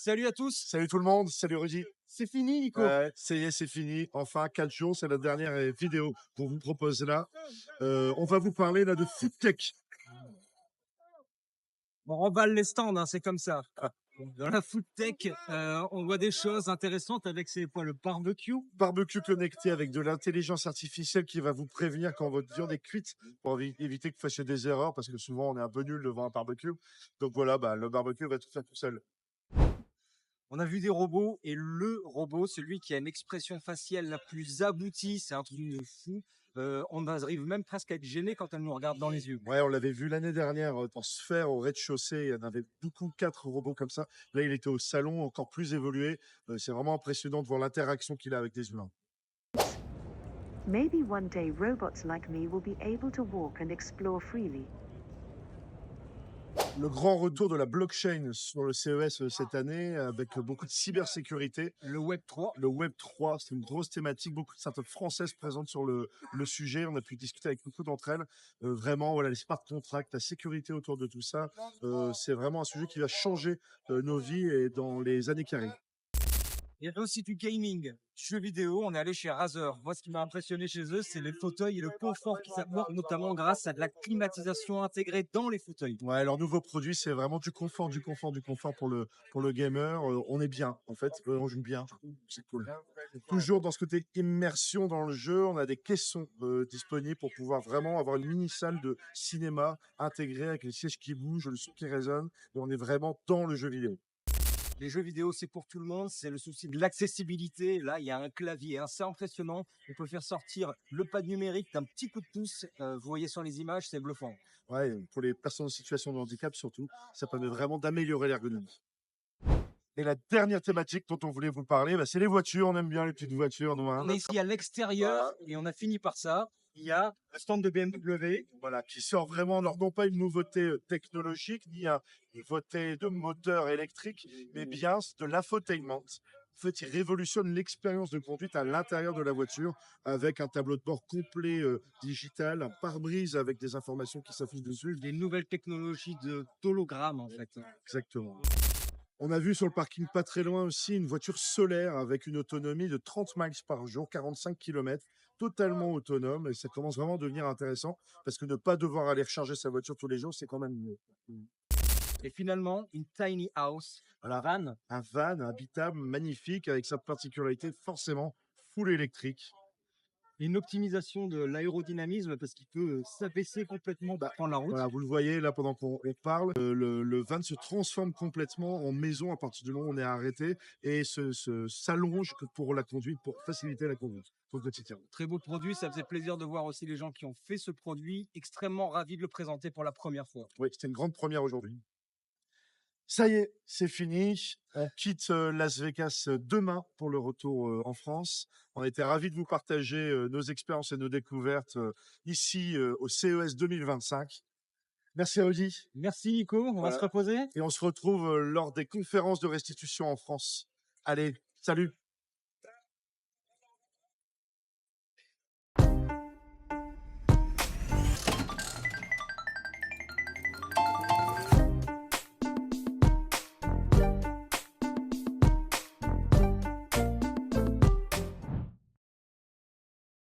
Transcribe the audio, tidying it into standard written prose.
Salut à tous. Salut tout le monde, salut Rudy. C'est fini, Nico. Ça y est, c'est fini. Enfin, 4 jours, c'est la dernière vidéo qu'on vous propose là. On va vous parler là de food tech. On remballe les stands, hein, c'est comme ça. Dans la food tech, on voit des choses intéressantes avec le barbecue. Barbecue connecté avec de l'intelligence artificielle qui va vous prévenir quand votre viande est cuite pour éviter que vous fassiez des erreurs parce que souvent on est un peu nul devant un barbecue. Donc voilà, le barbecue va tout faire tout seul. On a vu des robots et le robot, celui qui a une expression faciale la plus aboutie, c'est un truc de fou. On arrive même presque à être gêné quand elle nous regarde dans les yeux. Ouais, on l'avait vu l'année dernière dans Sphère au rez-de-chaussée. Il y en avait beaucoup, 4 robots comme ça. Là, il était au salon, encore plus évolué. C'est vraiment impressionnant de voir l'interaction qu'il a avec des humains. Maybe one day robots like me will be able to walk and explore freely. Le grand retour de la blockchain sur le CES cette année avec beaucoup de cybersécurité. Le Web 3. Le Web 3, c'est une grosse thématique. Beaucoup de startups françaises présentes sur le sujet. On a pu discuter avec beaucoup d'entre elles. Vraiment, voilà, les smart contracts, la sécurité autour de tout ça, c'est vraiment un sujet qui va changer nos vies et dans les années qui arrivent. Il y avait aussi du gaming, jeux vidéo. On est allé chez Razer. Moi, ce qui m'a impressionné chez eux, c'est les fauteuils et le confort qu'ils apportent, notamment grâce à de la climatisation intégrée dans les fauteuils. Ouais, leur nouveau produit, c'est vraiment du confort, du confort, du confort pour le gamer. On est bien, en fait. On joue bien. C'est cool. Toujours dans ce côté immersion dans le jeu, on a des caissons disponibles pour pouvoir vraiment avoir une mini salle de cinéma intégrée avec les sièges qui bougent, le son qui résonne. Et on est vraiment dans le jeu vidéo. Les jeux vidéo, c'est pour tout le monde. C'est le souci de l'accessibilité. Là, il y a un clavier, hein, c'est impressionnant. On peut faire sortir le pad numérique d'un petit coup de pouce. Vous voyez sur les images, c'est bluffant. Ouais, pour les personnes en situation de handicap surtout, ça permet vraiment d'améliorer l'ergonomie. Et la dernière thématique dont on voulait vous parler, c'est les voitures. On aime bien les petites voitures, nous, hein. On est ici à l'extérieur et on a fini par ça. Il y a le stand de BMW. Voilà, qui sort vraiment, alors non pas une nouveauté technologique, ni une nouveauté de moteur électrique, mais bien de l'infotainment. En fait, il révolutionne l'expérience de conduite à l'intérieur de la voiture avec un tableau de bord complet digital, un pare-brise avec des informations qui s'affichent dessus. Des nouvelles technologies d'hologramme, en fait. Exactement. On a vu sur le parking pas très loin aussi une voiture solaire avec une autonomie de 30 miles par jour, 45 km, totalement autonome. Et ça commence vraiment à devenir intéressant parce que ne pas devoir aller recharger sa voiture tous les jours, c'est quand même mieux. Et finalement, une tiny house, Voilà, van. un van habitable, magnifique, avec sa particularité forcément full électrique. Une optimisation de l'aérodynamisme parce qu'il peut s'abaisser complètement pour prendre la route. Voilà, vous le voyez là pendant qu'on parle, le van se transforme complètement en maison à partir du moment où on est arrêté et s'allonge pour la conduite, pour faciliter la conduite au quotidien. Très beau produit, ça faisait plaisir de voir aussi les gens qui ont fait ce produit, extrêmement ravis de le présenter pour la première fois. Oui, c'était une grande première aujourd'hui. Ça y est, c'est fini. On quitte Las Vegas demain pour le retour en France. On était ravis de vous partager nos expériences et nos découvertes ici au CES 2025. Merci Audi. Merci Nico, on va se reposer. Et on se retrouve lors des conférences de restitution en France. Allez, salut!